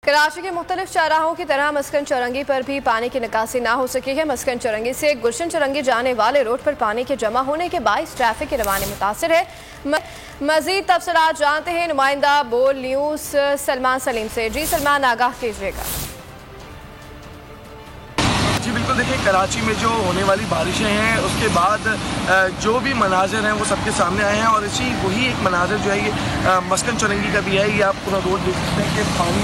कराची के मुख्तलिफ चौराहों की तरह मस्कन चौरंगी पर भी पानी की निकासी ना हो सकी है। मस्कन चौरंगी से गुलशन चौरंगी जाने वाले रोड पर पानी के जमा होने के बाइस ट्रैफिक की रवानी मुतासिर है। मजीद तफसीलात जानते हैं नुमाइंदा बोल न्यूज़ सलमान सलीम से। जी सलमान, आगाह कीजिएगा। जी बिल्कुल, देखिए कराची में जो होने वाली बारिशें हैं उसके बाद जो भी मनाजिर हैं वो सबके सामने आए हैं और वही एक मनाजिर जो है ये मस्कन चौरंगी का भी है। ये आप पूरा रोड देख सकते हैं कि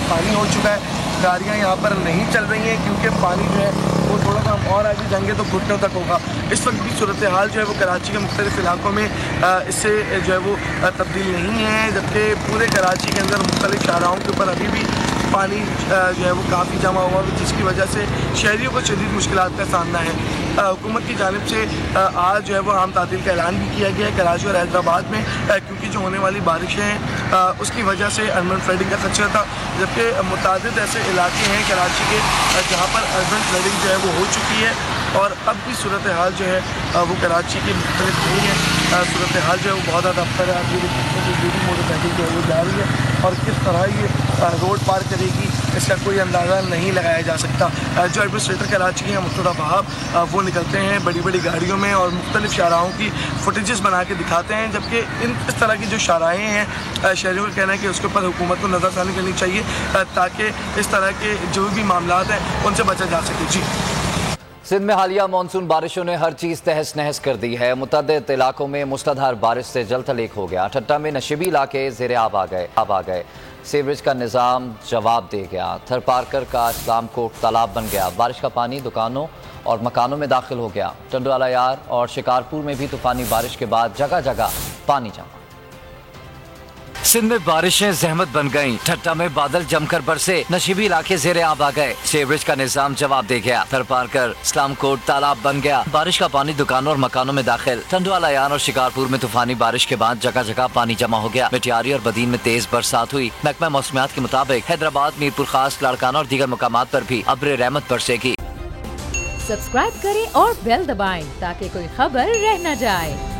पानी हो चुका है। गाड़ियाँ यहाँ पर नहीं चल रही हैं क्योंकि पानी जो है वो थोड़ा सा और आगे जाएंगे तो घुटनों तक होगा। इस वक्त भी सूरत हाल जो है वो कराची के मुख्तलिफ इलाकों में इससे जो है वो तब्दील नहीं है, जबकि पूरे कराची के अंदर मुख्तलिफ शाहराहों के ऊपर अभी भी पानी जो है वो काफ़ी जमा हुआ है, जिसकी वजह से शहरियों को शदीद मुश्किलात का सामना है। हुकूमत की जानिब से आज जो है वो आम तातील का ऐलान भी किया गया है कराची और हैदराबाद में, क्योंकि जो होने वाली बारिशें हैं उसकी वजह से अर्बन फ्लडिंग का खतरा था। जबकि मुतादिद ऐसे इलाके हैं कराची के जहाँ पर अर्बन फ्लडिंग जो है वो हो चुकी है और अब भी सूरत हाल जो है वो कराची की मुख्तलिफ नहीं है। सूरत हाल जो है वो बहुत ज़्यादा अफतर है। आप ये देख सकते हैं कि मोटरसाइकिल जो है वो जा रही है और किस तरह ये रोड पार करेगी इसका कोई अंदाज़ा नहीं लगाया जा सकता। जो एडमिनिस्ट्रेटर कराची के हैं मुस्तफा वहाब वो निकलते हैं बड़ी बड़ी गाड़ियों में और मुख्तलिफ शाहराहों की फुटेजेस बना के दिखाते हैं, जबकि इस तरह की जो शाहराहें हैं शहरियों का कहना है कि उसके ऊपर हुकूमत को नज़रसानी करनी चाहिए ताकि इस तरह के जो भी मामला हैं उनसे बचा जा सके। जी, सिंध में हालिया मानसून बारिशों ने हर चीज तहस नहस कर दी है। मुतअद्दिद इलाकों में मुसलाधार बारिश से जलथलीक हो गया। ठट्टा में नशीबी इलाके ज़ेरे आब आ गए। सीवरेज का निज़ाम जवाब दे गया। थरपारकर का इस्लाम कोट तालाब बन गया। बारिश का पानी दुकानों और मकानों में दाखिल हो गया। टंडवाला यार और शिकारपुर में भी तूफानी बारिश के बाद जगह जगह पानी जमा। सिंध में बारिशें जहमत बन गईं। ठट्टा में बादल जमकर बरसे। नशीबी इलाके ज़ेरे आब आ गए। सीवरेज का निजाम जवाब दे गया। थरपारकर इस्लाम कोट तालाब बन गया। बारिश का पानी दुकानों और मकानों में दाखिल। टंडवाला यार और शिकारपुर में तूफानी बारिश के बाद जगह जगह पानी जमा हो गया। मिटियारी और बदीन में तेज बरसात हुई। महकमा मौसमियात के मुताबिक हैदराबाद, मीरपुर खास, लाड़काना और दीगर मकामात पर भी अब्र रहमत बरसेगी। सब्सक्राइब करें और बेल दबाएं ताकि कोई खबर रह न जाए।